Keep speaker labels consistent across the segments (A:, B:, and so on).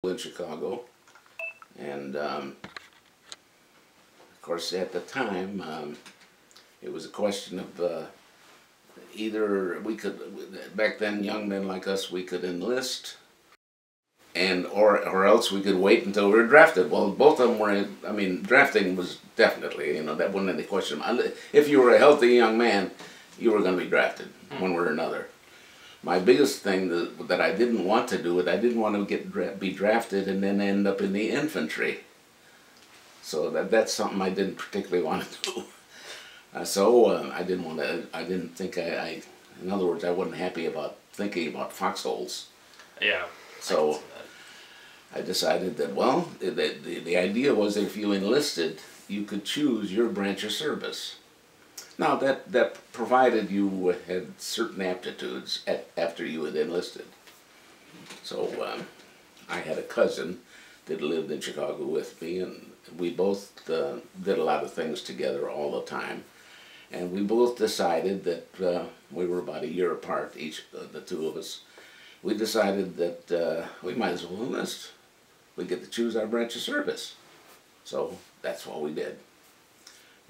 A: in Chicago, and of course at the time it was a question of either we could, back then young men like us, we could enlist, and or else we could wait until we were drafted. Well, both of them were. I mean, drafting was definitely, that wasn't any question. If you were a healthy young man, you were going to be drafted one way or another. My biggest thing that I didn't want to do, I didn't want to be drafted and then end up in the infantry. So that's something I didn't particularly want to do. I didn't want to. I didn't think in other words, I wasn't happy about thinking about foxholes.
B: Yeah.
A: So I decided that, well, the idea was that if you enlisted, you could choose your branch of service. Now that provided you had certain aptitudes after you had enlisted. So I had a cousin that lived in Chicago with me, and we both did a lot of things together all the time. And we both decided that we were about a year apart, each the two of us. We decided that we might as well enlist. We get to choose our branch of service. So that's what we did.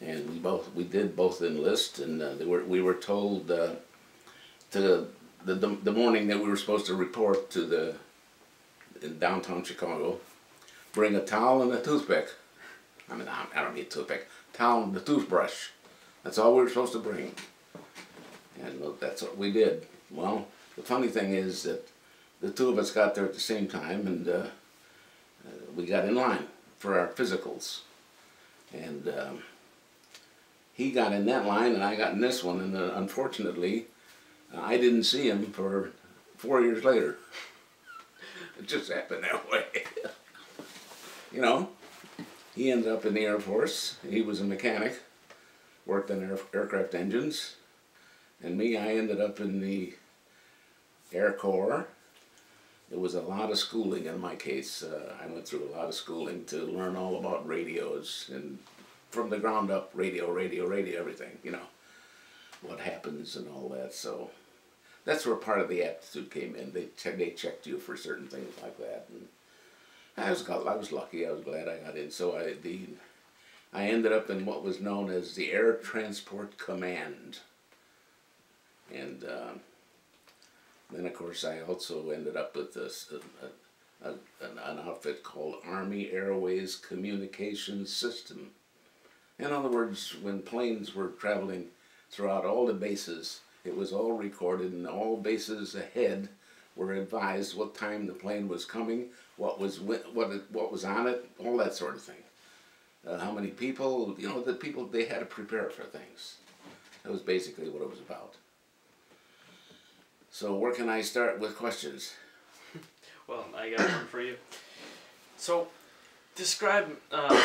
A: And we did both enlist, and we were told the morning that we were supposed to report in downtown Chicago, bring a towel and a toothpick. I mean, I don't need a toothpick. Towel and a toothbrush. That's all we were supposed to bring. And that's what we did. Well, the funny thing is that the two of us got there at the same time, and we got in line for our physicals. And he got in that line and I got in this one, and unfortunately I didn't see him for 4 years later. It just happened that way. He ended up in the Air Force. He was a mechanic, worked on aircraft engines, and me, I ended up in the Air Corps. There was a lot of schooling in my case. I went through a lot of schooling to learn all about radios, and from the ground up, radio, everything, what happens and all that. So that's where part of the aptitude came in. They checked you for certain things like that. And I was lucky. I was glad I got in. So I ended up in what was known as the Air Transport Command. And then, of course, I also ended up with an outfit called Army Airways Communications System. In other words, when planes were traveling throughout all the bases, it was all recorded, and all bases ahead were advised what time the plane was coming, what was on it, all that sort of thing. How many people, the people, they had to prepare for things. That was basically what it was about. So where can I start with questions?
B: Well, I got one for you. So, describe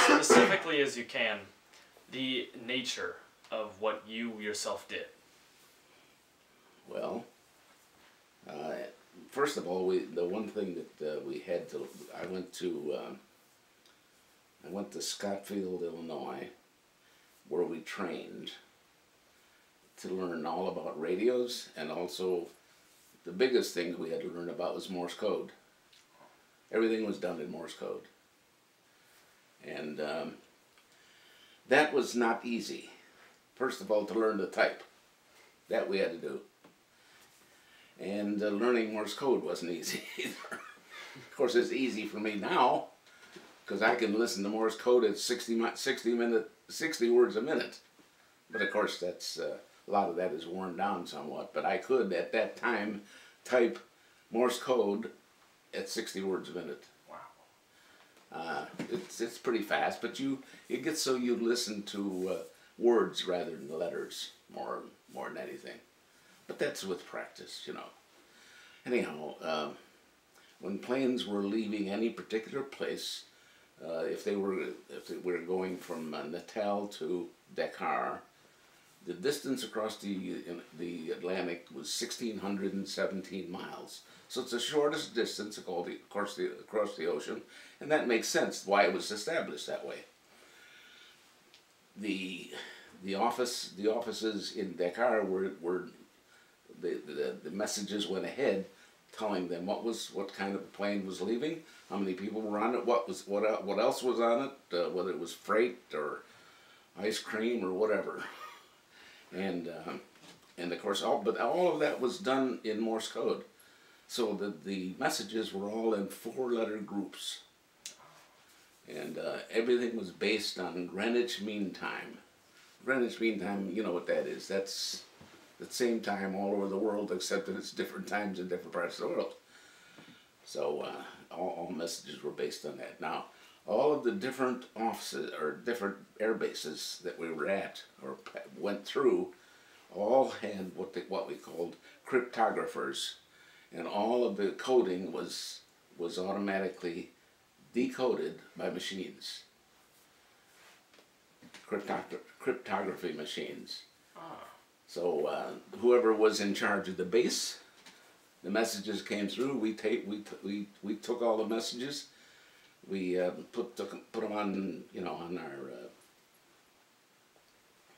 B: specifically as you can the nature of what you yourself did.
A: Well, first of all, the one thing that we had to, I went to Scottsfield, Illinois, where we trained to learn all about radios, and also the biggest thing we had to learn about was Morse code. Everything was done in Morse code. And that was not easy. First of all, to learn to type. That we had to do. And learning Morse code wasn't easy either. Of course, it's easy for me now, because I can listen to Morse code at 60 words a minute. But of course, that's a lot of that is worn down somewhat. But I could, at that time, type Morse code at 60 words a minute. Wow. It's pretty fast, but it gets so you listen to words rather than letters more than anything. But that's with practice, Anyhow, when planes were leaving any particular place, if they were going from Natal to Dakar, the distance across the Atlantic was 1,617 miles. So it's the shortest distance, across the ocean, and that makes sense why it was established that way. The offices in Dakar were the messages went ahead telling them what kind of plane was leaving, how many people were on it, what else was on it, whether it was freight or ice cream or whatever, and of course but all of that was done in Morse code, so that the messages were all in 4-letter groups, and everything was based on Greenwich Mean Time. Greenwich Mean Time, you know what that is? That's the same time all over the world, except that it's different times in different parts of the world. So all messages were based on that. Now, all of the different offices or different air bases that we were at or went through all had what we called cryptographers, and all of the coding was automatically decoded by machines, cryptography machines. So whoever was in charge of the base, the messages came through. We took all the messages. We put them on, you know, on our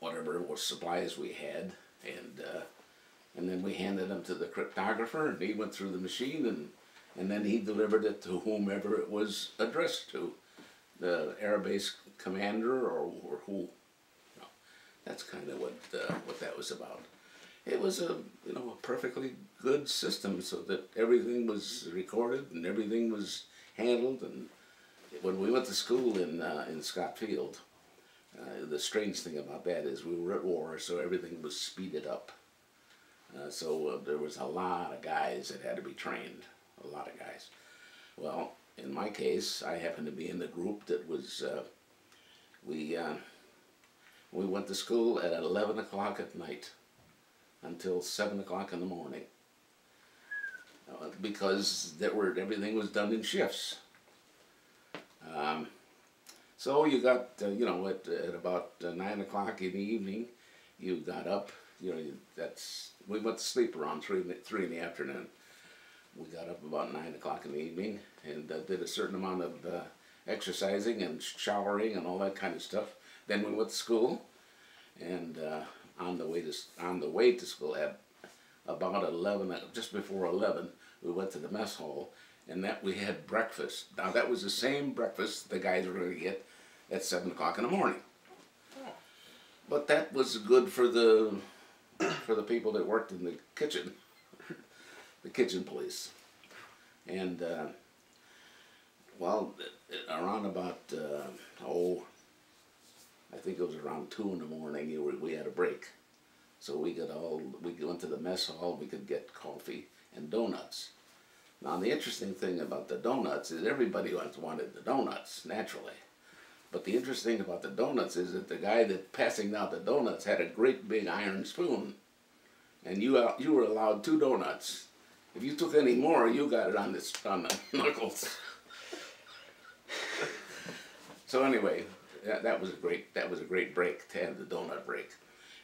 A: whatever supplies we had, and then we handed them to the cryptographer, and he went through the machine, and then he delivered it to whomever it was addressed to, the airbase commander or who. That's kind of what that was about. It was a perfectly good system, so that everything was recorded and everything was handled. And when we went to school in Scott Field, the strange thing about that is we were at war, so everything was speeded up. So there was a lot of guys that had to be trained, a lot of guys. Well, in my case, I happened to be in the group that was we went to school at 11 o'clock at night until 7 o'clock in the morning, because everything was done in shifts. So you got, at about 9 o'clock in the evening, you got up. We went to sleep around 3 in the afternoon. We got up about 9 o'clock in the evening and did a certain amount of exercising and showering and all that kind of stuff. Then we went to school, and on the way to school at about 11, just before 11, we went to the mess hall, and we had breakfast. Now that was the same breakfast the guys were going to get at 7 o'clock in the morning. But that was good for the people that worked in the kitchen, the kitchen police, and well, around about I think it was around 2 in the morning. We had a break, so we went to the mess hall. We could get coffee and donuts. Now the interesting thing about the donuts is everybody wanted the donuts naturally, but the interesting thing about the donuts is that the guy that passing out the donuts had a great big iron spoon, and you were allowed 2 donuts. If you took any more, you got it on the knuckles. So anyway, that was a great break to have the donut break.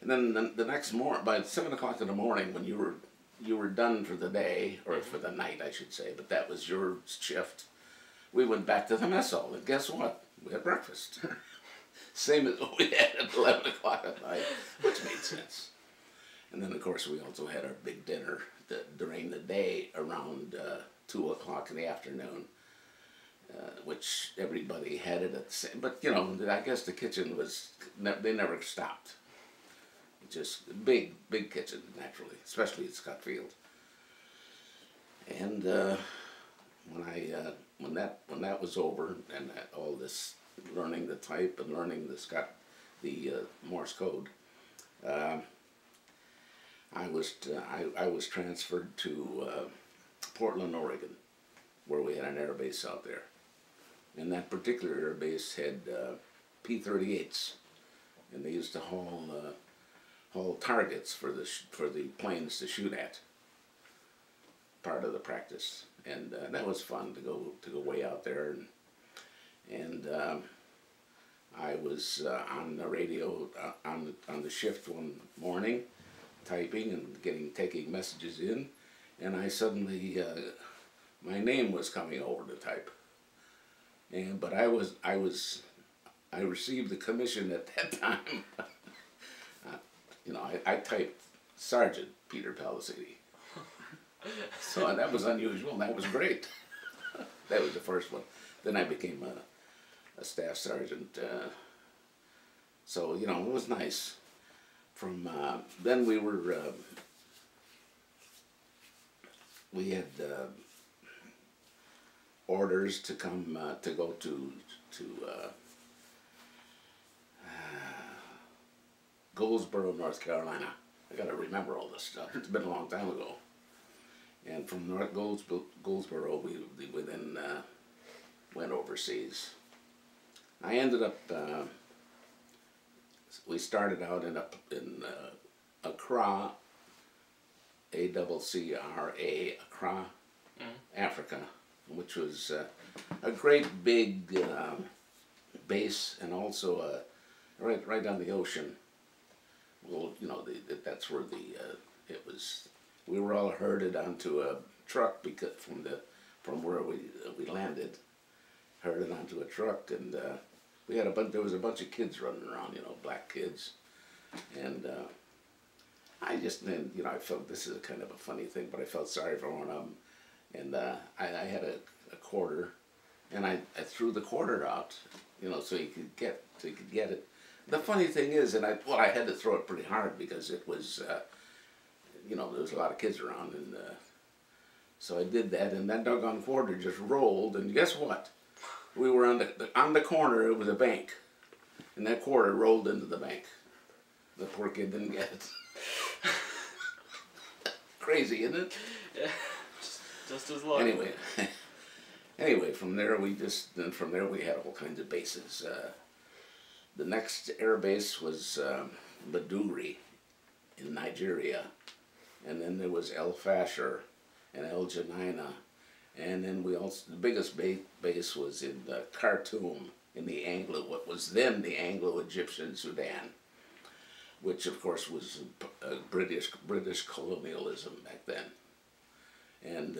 A: And then the next morning, by 7 o'clock in the morning, when you were done for the day, or for the night, I should say, but that was your shift, we went back to the mess hall, and guess what? We had breakfast. Same as what we had at 11 o'clock at night, which made sense. And then, of course, we also had our big dinner during the day around 2 o'clock in the afternoon, which everybody had it at the same. But, I guess the kitchen they never stopped. Just big kitchen, naturally, especially at Scott Field. And when that was over, and all this learning the type and learning the Morse code, I was transferred to Portland, Oregon, where we had an air base out there. And that particular air base had P-38s, and they used to haul targets for the planes to shoot at. Part of the practice, and that was fun to go way out there, and I was on the radio on the shift one morning, typing and taking messages in, and I suddenly my name was coming over to type, but I received the commission at that time. I typed Sergeant Peter Palasini. So that was unusual, and that was great. That was the first one. Then I became a staff sergeant. So, you know, it was nice. From then we had orders to come to go to Goldsboro, North Carolina. I got to remember all this stuff. It's been a long time ago. And from North Goldsboro, we then went overseas. I ended up. We started out in Accra, A-double-C-R-A, Accra, Africa, which was a great big base, and also right on the ocean. Well, you know, that's where it was. We were all herded onto a truck because from where we landed, herded onto a truck, and we had there was a bunch of kids running around, you know, black kids, and I just then, you know, I felt, this is a kind of a funny thing, but I felt sorry for one of them, and I had a quarter, and I threw the quarter out, you know, so he could get it. The funny thing is, I had to throw it pretty hard because it was, you know, there was a lot of kids around, and so I did that, and that doggone quarter just rolled, and guess what? We were on the corner. It was a bank, and that quarter rolled into the bank. The poor kid didn't get it. Crazy, isn't it?
B: Yeah, just as lucky.
A: Anyway, from there we had all kinds of bases. The next air base was Maiduguri in Nigeria, and then there was El Fasher and El Janina. And then the biggest base was in Khartoum, in what was then the Anglo-Egyptian Sudan, which of course was British colonialism back then. And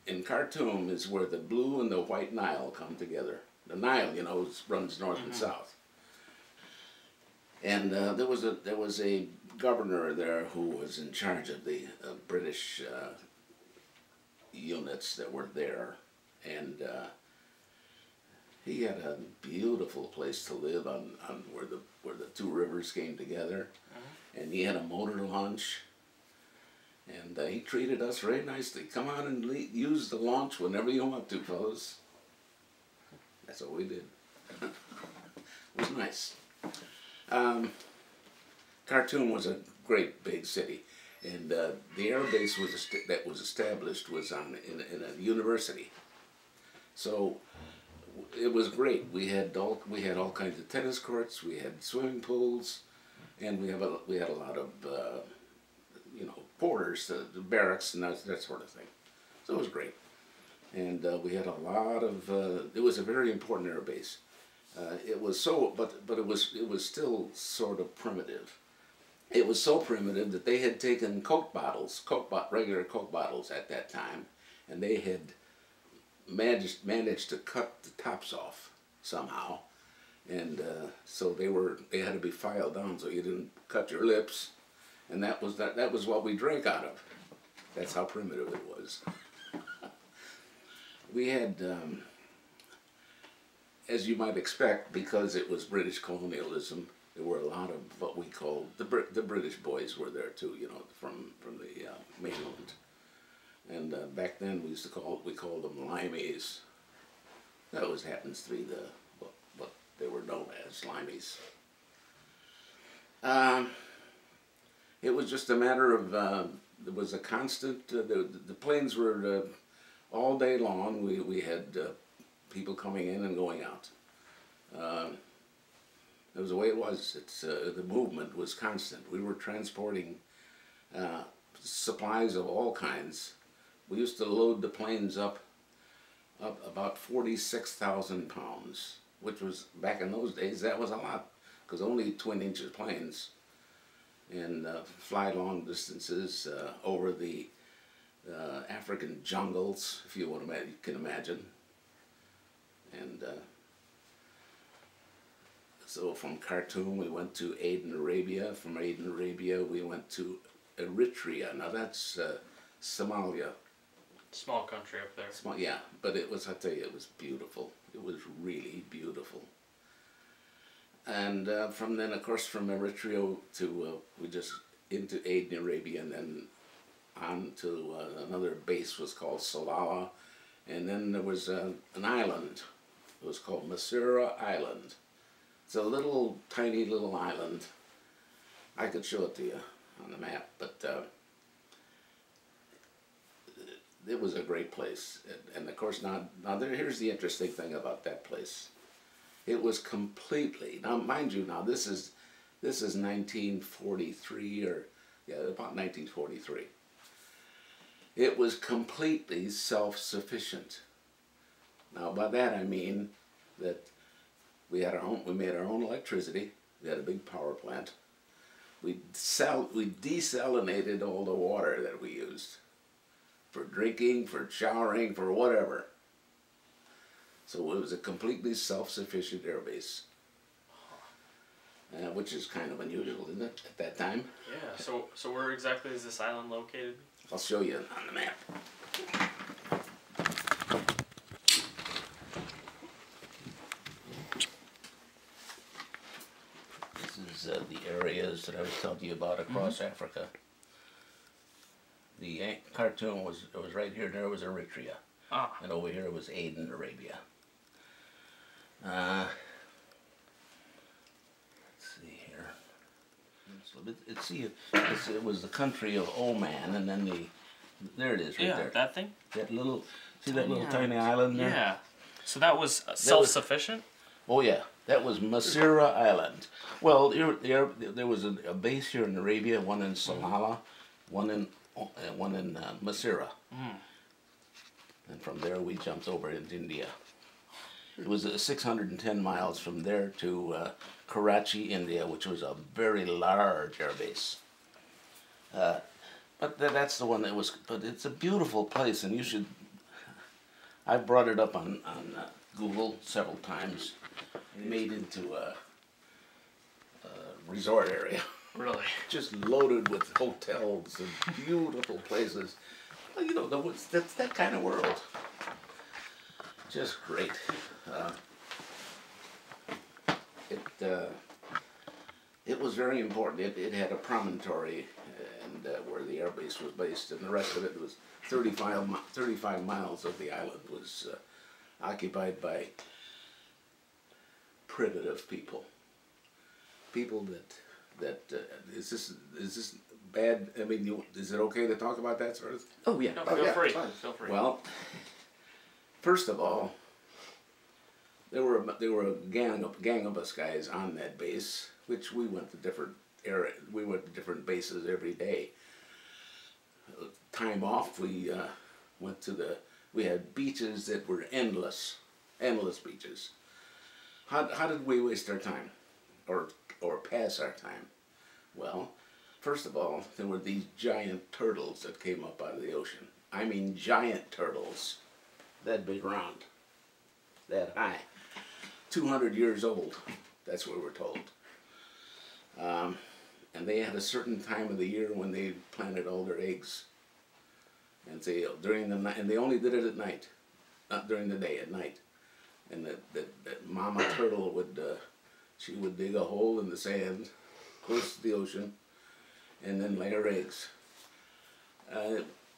A: in Khartoum is where the Blue and the White Nile come together. The Nile, you know, runs north and south. And there was a governor there who was in charge of the British units that were there, and he had a beautiful place to live on where the two rivers came together, and he had a motor launch, and he treated us very nicely. Come on and use the launch whenever you want to, fellas. That's what we did. It was nice. Khartoum was a great big city. And the air base that was established was in a university, so it was great. We had all kinds of tennis courts, we had swimming pools, and we had a lot of you know, quarters, the barracks, and that sort of thing. So it was great, and we had a lot of. It was a very important air base. It was but it was still sort of primitive. It was so primitive that they had taken regular Coke bottles at that time, and they had managed to cut the tops off somehow, and so they had to be filed down so you didn't cut your lips, and that was what we drank out of. That's how primitive it was. We had, as you might expect, because it was British colonialism, there were a lot of what we called the British boys were there too, you know, from the mainland, and back then we called them limeys. That always happens to be what they were known as, limeys. It was just a matter of there was a constant. The planes were all day long. We had people coming in and going out. That was the way it was. The movement was constant. We were transporting supplies of all kinds. We used to load the planes up about 46,000 pounds, which was, back in those days, that was a lot, because only twin-inch planes, and fly long distances over the African jungles, if you can imagine, and so from Khartoum we went to Aden, Arabia. From Aden, Arabia we went to Eritrea. Now that's Somalia.
B: Small country up there.
A: Small, yeah, but it was, I tell you, it was beautiful. It was really beautiful. And from then, of course, from Eritrea to, we just into Aden, Arabia, and then on to another base was called Salalah. And then there was an island. It was called Masura Island. It's a little, tiny little island. I could show it to you on the map, but it was a great place. And of course, here's the interesting thing about that place. It was completely, now mind you, now this is 1943, or yeah, about 1943. It was completely self-sufficient. Now by that I mean that we made our own electricity. We had a big power plant. We desalinated all the water that we used for drinking, for showering, for whatever. So it was a completely self-sufficient air base, which is kind of unusual, isn't it, at that time?
B: Yeah. So where exactly is this island located?
A: I'll show you on the map. This is the areas that I was telling you about across Africa. The cartoon was right here. There was Eritrea, and over here was Aden, Arabia. Let's see here. It was the country of Oman, and then there it is, right there.
B: That thing.
A: That little, that little tiny island there.
B: Yeah. So that was self-sufficient.
A: Oh yeah, that was Masura Island. Well, there was a base here in Arabia, one in Salalah, one in Masura, and from there we jumped over into India. It was 610 miles from there to Karachi, India, which was a very large air base. But that's the one that was. But it's a beautiful place, and you should. I've brought it up on Google several times. Made into a resort area.
B: Really?
A: Just loaded with hotels and beautiful places. Well, you know, that's that kind of world. Just great. It was very important. It had a promontory, and where the air base was based, and the rest of it was 35 miles of the island was occupied by primitive people. People that is this bad? I mean, is it okay to talk about that sort of?
B: Oh yeah, no, feel free. Feel free.
A: Well, first of all, there were a gang of us guys on that base, which we went to different different bases every day. Time off, we went to we had beaches that were endless beaches. How did we waste our time, or pass our time? Well, first of all, there were these giant turtles that came up out of the ocean. I mean, giant turtles, that big round, that high, 200 years old. That's what we're told. And they had a certain time of the year when they planted all their eggs. And during the night, and they only did it at night, not during the day, at night. And that mama turtle she would dig a hole in the sand close to the ocean and then lay her eggs.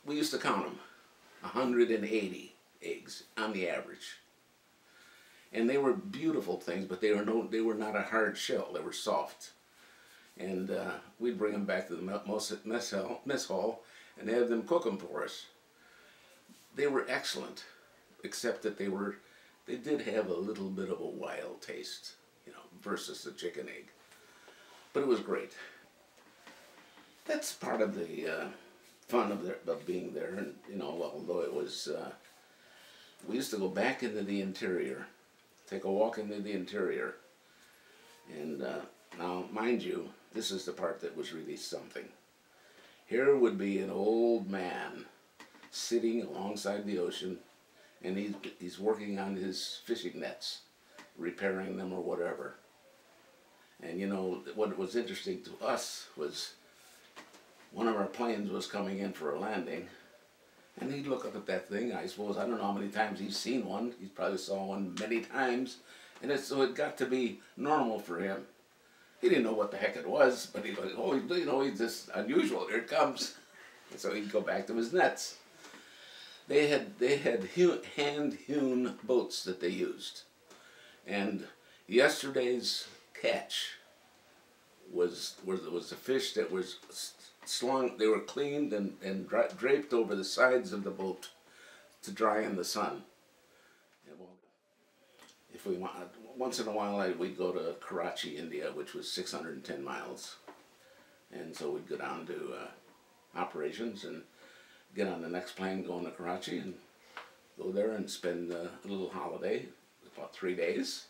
A: We used to count them, 180 eggs on the average. And they were beautiful things, but they were not a hard shell, they were soft. And we'd bring them back to the mess hall and have them cook them for us. They were excellent, except that they did have a little bit of a wild taste, you know, versus the chicken egg. But it was great. That's part of the fun of being there, and you know, although it was, we used to go back into the interior, take a walk into the interior, and now, mind you, this is the part that was really something. Here would be an old man sitting alongside the ocean, and he's working on his fishing nets, repairing them or whatever. And you know, what was interesting to us was one of our planes was coming in for a landing, And he'd look up at that thing. I suppose, I don't know how many times he's seen one. He probably saw one many times. And so it got to be normal for him. He didn't know what the heck it was, but he's like, oh, you know, he's just unusual. Here it comes. And so he'd go back to his nets. They had hand-hewn boats that they used. And yesterday's catch was a fish that was slung. They were cleaned and draped over the sides of the boat to dry in the sun. And well, if we want, once in a while, we'd go to Karachi, India, which was 610 miles, and so we'd go down to operations and get on the next plane going to Karachi and go there and spend a little holiday, about 3 days.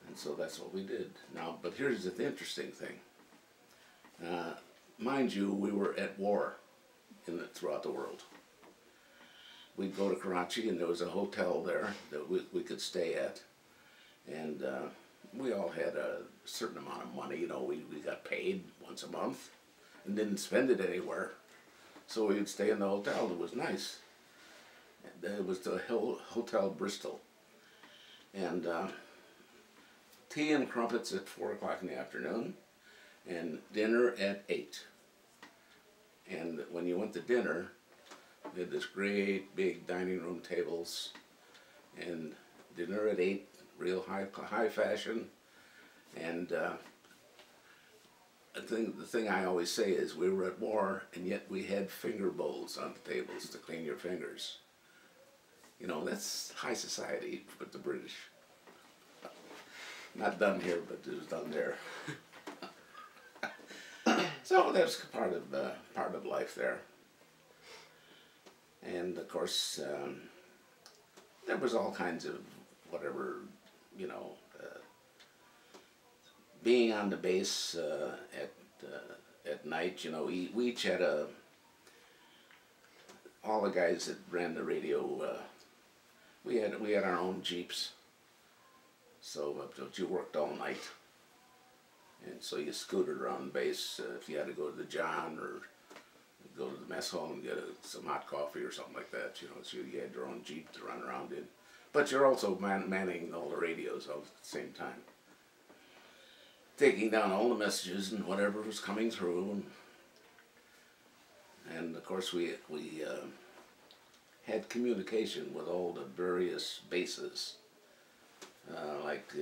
A: And so that's what we did. Now, but here's the interesting thing. Mind you, we were at war throughout the world. We'd go to Karachi, and there was a hotel there that we could stay at. And we all had a certain amount of money. You know, we got paid once a month and didn't spend it anywhere. So we would stay in the hotel. It was nice. And it was the Hotel Bristol. And tea and crumpets at 4 o'clock in the afternoon, and dinner at 8. And when you went to dinner, they had this great big dining room tables, and dinner at 8, real high fashion. And the thing I always say is we were at war, and yet we had finger bowls on the tables to clean your fingers. You know, that's high society with the British. Not done here, but it was done there. So that's part of life there. And of course, there was all kinds of whatever, you know, being on the base at night. You know, we each had all the guys that ran the radio. We had our own Jeeps. So you worked all night, and so you scooted around base if you had to go to the John or go to the mess hall and get some hot coffee or something like that. You know, so you had your own Jeep to run around in, but you're also manning all the radios all at the same time, taking down all the messages and whatever was coming through, and of course we had communication with all the various bases. Like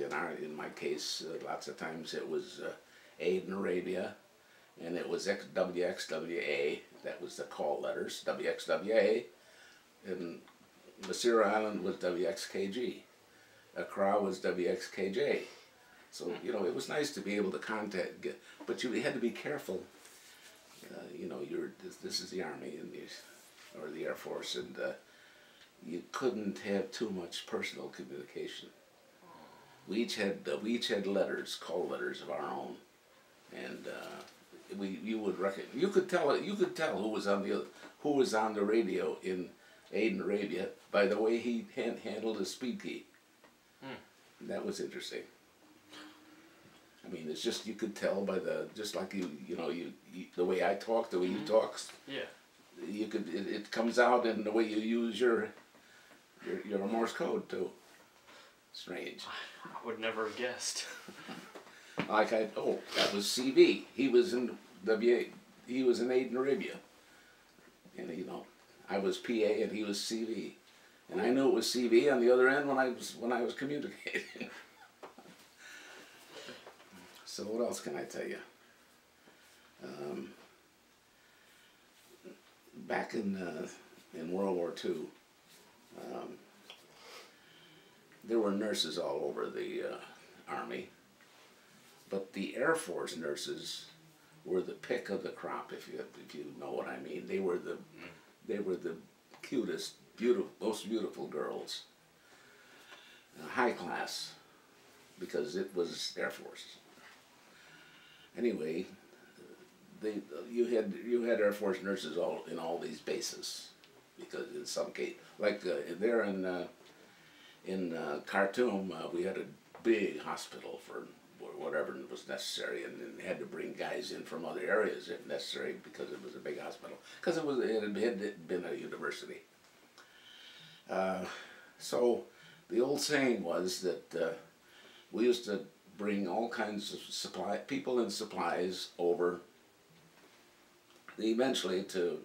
A: in my case, lots of times it was Aden Arabia, and it was WXWA, that was the call letters, WXWA, and Masira Island was WXKG, Accra was WXKJ. So, you know, it was nice to be able to but you had to be careful. You know, this is the Army or the Air Force, and you couldn't have too much personal communication. We each had letters, call letters of our own, and you could tell who was on the radio in Aden Arabia by the way he handled his speed key. That was interesting. I mean, it's just you could tell by just like the way I talk, the way you talk.
B: Yeah.
A: It comes out in the way you use your Morse code too. Strange.
B: I would never have guessed.
A: Like that was CV. He was in Aden Arabia, and you know, I was PA and he was CV, and I knew it was CV on the other end when I was communicating. So what else can I tell you? Back in World War II. There were nurses all over the Army, but the Air Force nurses were the pick of the crop, if you know what I mean. They were the cutest, most beautiful girls, high class, because it was Air Force. Anyway, you had Air Force nurses in all these bases, because in some case, like there in Khartoum, we had a big hospital for whatever was necessary, and then had to bring guys in from other areas if necessary because it was a big hospital, because it had been a university. So the old saying was that we used to bring all kinds of people and supplies over, eventually to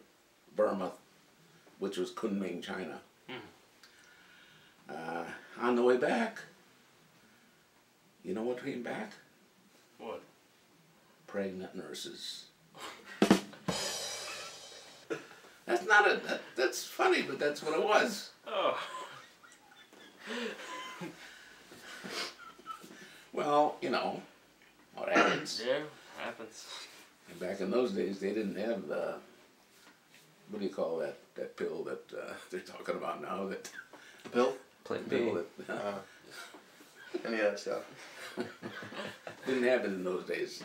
A: Burma, which was Kunming, China. On the way back, you know what came back?
B: What?
A: Pregnant nurses. That's not that's funny, but that's what it was.
B: Oh.
A: Well, you know, what happens.
B: Yeah, happens.
A: And back in those days, they didn't have the, what do you call that pill that they're talking about now? That
C: The pill?
D: Plan
A: pill
D: B.
A: that
C: Any of that stuff.
A: didn't have it in those days.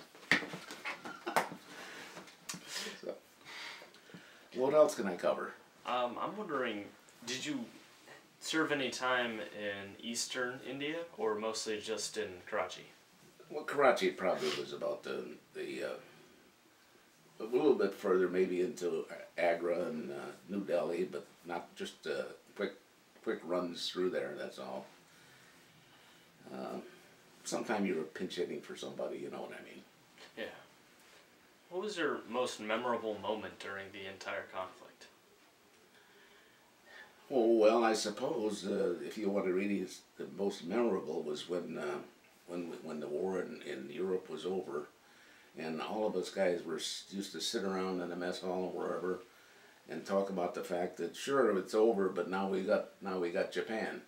A: So, what else can I cover?
B: I'm wondering, did you serve any time in eastern India, or mostly just in Karachi?
A: Well, Karachi probably was about a little bit further, maybe into Agra and New Delhi, but not just quick runs through there. That's all. Sometime you were pinch hitting for somebody, you know what I mean.
B: Yeah. What was your most memorable moment during the entire conflict?
A: Oh well, I suppose if you want to really, the most memorable was when the war in Europe was over, and all of us guys used to sit around in the mess hall or wherever, and talk about the fact that sure it's over, but now we got Japan,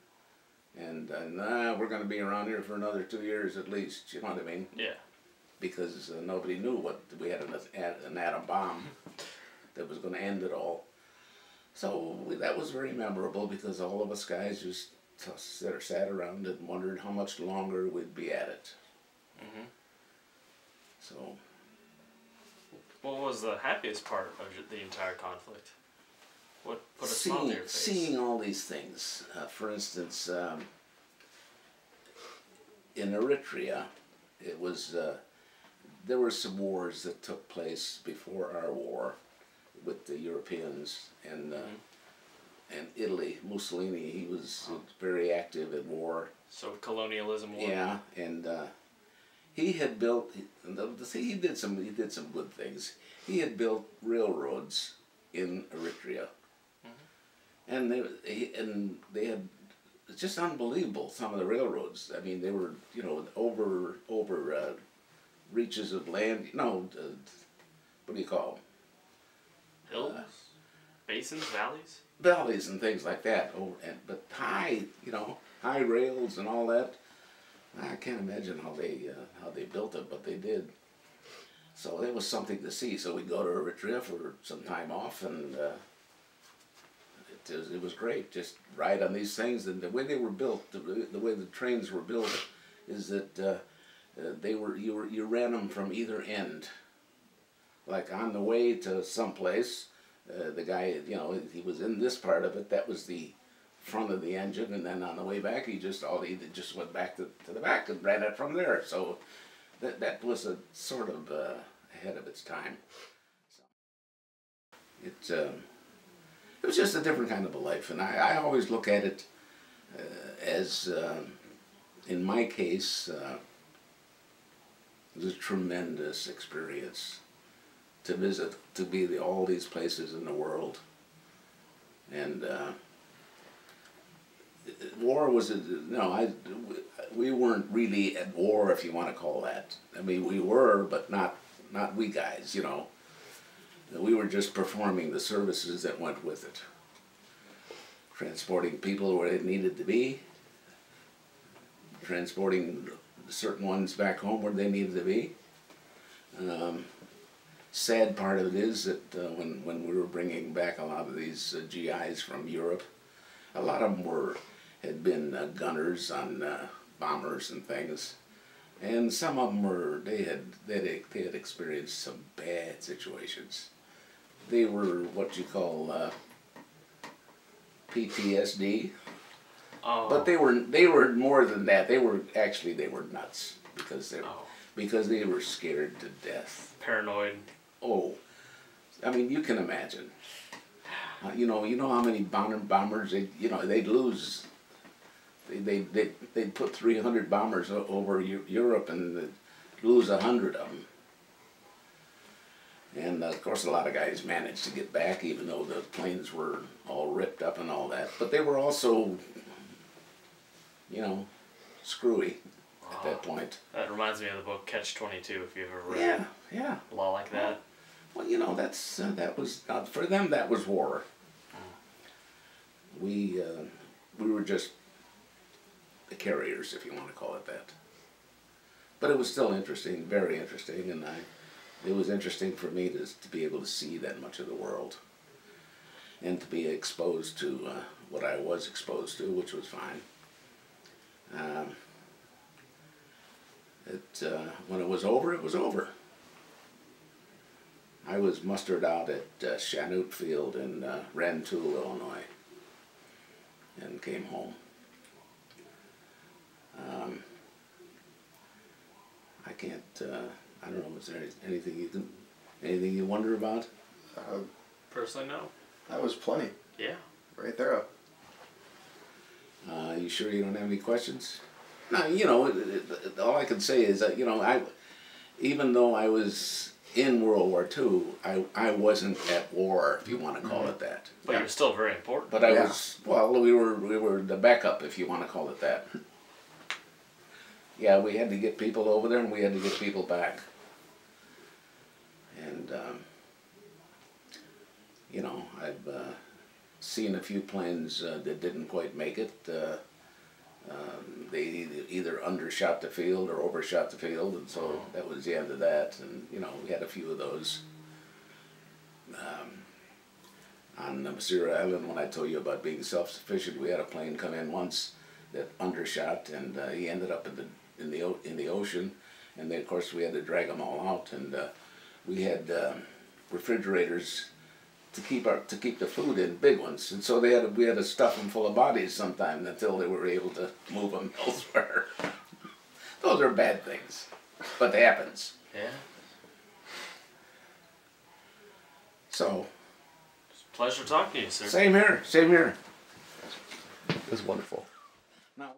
A: and we're going to be around here for another 2 years at least. You know what I mean?
B: Yeah.
A: Because nobody knew what we had an atom bomb that was going to end it all. So that was very memorable because all of us guys just sat around and wondered how much longer we'd be at it.
B: Mhm.
A: So.
B: What was the happiest part of the entire conflict? What put a smile on your face?
A: Seeing all these things. For instance, in Eritrea, it was there were some wars that took place before our war with the Europeans and Italy. Mussolini, he was very active in war.
B: So colonialism war.
A: Yeah, and he had built. He did some good things. He had built railroads in Eritrea, and they had. It's just unbelievable. Some of the railroads. I mean, they were over reaches of land. No, what do you call them?
B: Hills, basins, valleys.
A: Valleys and things like that. But high rails and all that. I can't imagine how they built it, but they did. So it was something to see. So we go to Eritrea for some time off, and it was great. Just ride on these things, and the way they were built, the way the trains were built, is that you ran them from either end. Like on the way to someplace, the guy, he was in this part of it. That was the front of the engine, and then on the way back, he just went back to the back and ran it from there. So that was a sort of ahead of its time. So it was just a different kind of a life, and I always look at it as, in my case, it was a tremendous experience to visit, to be all these places in the world. And war was, we weren't really at war, if you want to call that. I mean, we were, but not we guys, We were just performing the services that went with it. Transporting people where they needed to be, transporting certain ones back home where they needed to be. Sad part of it is that when we were bringing back a lot of these GIs from Europe, a lot of them had been gunners on bombers and things, and some of them they had experienced some bad situations. They were what you call PTSD,
B: Oh.
A: but they were more than that. They were nuts because they were scared to death.
B: Paranoid.
A: Oh, I mean, you can imagine. You know how many bombers they'd lose. They'd put 300 bombers over Europe and they'd lose 100 of them. And of course, a lot of guys managed to get back, even though the planes were all ripped up and all that. But they were also, screwy at that point.
B: That reminds me of the book Catch-22, if you've ever read
A: Yeah,
B: it.
A: yeah.
B: A lot like that.
A: Well, that was for them. That was war. We were just the carriers, if you want to call it that. But it was still interesting, very interesting, and it was interesting for me to be able to see that much of the world, and to be exposed to what I was exposed to, which was fine. When it was over, it was over. I was mustered out at Chanute Field in Rantoul, Illinois, and came home. I don't know, is there anything you wonder about?
B: Personally, no.
C: That was plenty.
B: Yeah.
C: Right there.
A: You sure you don't have any questions? No, all I can say is that, even though I was in World War II, I wasn't at war, if you want to call it that.
B: But you're still very important.
A: But we were the backup, if you want to call it that. Yeah, we had to get people over there and we had to get people back. And, I've seen a few planes that didn't quite make it. They either undershot the field or overshot the field, and so that was the end of that. And, we had a few of those. On Masura Island, when I told you about being self-sufficient, we had a plane come in once that undershot, and he ended up in the ocean, and then of course we had to drag them all out, and we had refrigerators to keep the food in, big ones, and so we had to stuff them full of bodies sometime until they were able to move them elsewhere. Those are bad things, but it happens.
B: Yeah.
A: So.
B: It's a pleasure talking to you, sir.
A: Same here. Same here.
C: It was wonderful.
A: Now.